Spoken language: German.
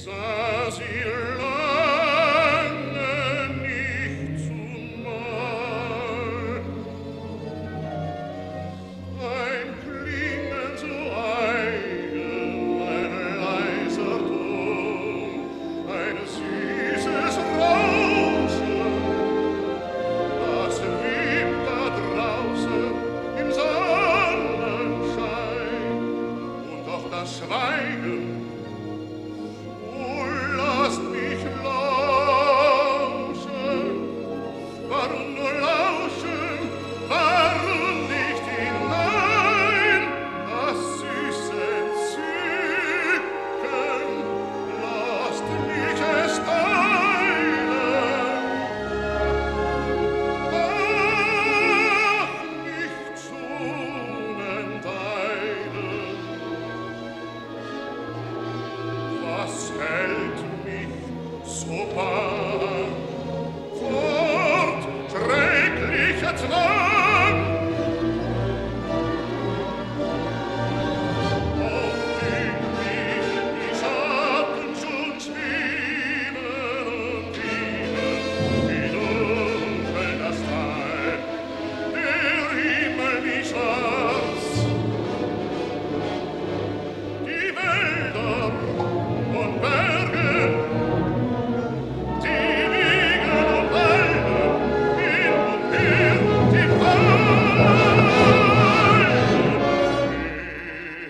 sah sie lange nicht zumal. Ein Klingen so eigen, ein leiser Ton, ein süßes Rauschen, das webt da draußen im Sonnenschein, und doch das Schweigen. Oh, lasst mich lauschen, warum nur lauschen, warum nicht hinein, das süße Entzücken, lasst mich es teilen. Ach, nicht Zungen teilen. Was hält mich so bei